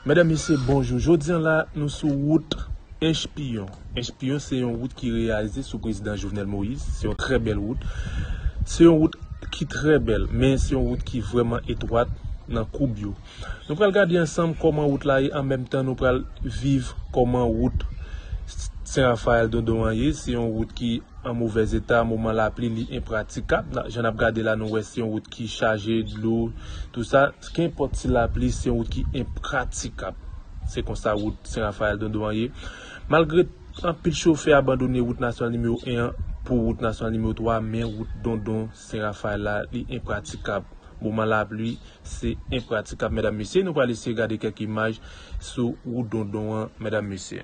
Mesdames, Messieurs, bonjour. Je dis là, nous sur route Espion. Espion, c'est une route qui est réalisée sous le président Jovenel Moïse. C'est une très belle route. C'est une route qui est très belle, mais c'est une route qui est vraiment étroite dans le Koubio. Nous allons regarder ensemble comment la route là est. En même temps, nous allons vivre comment la route Saint-Raphaël d'Ondoyer. C'est une route qui est en mauvais état, à moment la pluie est impraticable. J'en ai regardé là, nous c'est une route qui est chargée de l'eau, tout ça. Ce qui importe, c'est la pluie, c'est une route qui est impraticable. C'est comme ça, route Saint-Raphaël d'Ondoyer. Malgré un peu de chauffeur abandonné route nationale numéro 1 pour route nationale numéro 3, mais route Dondon Saint-Raphaël là, est impraticable. Moment la pluie, c'est impraticable, mesdames, messieurs. Nous allons essayer de regarder quelques images sur route Dondon, mesdames, messieurs.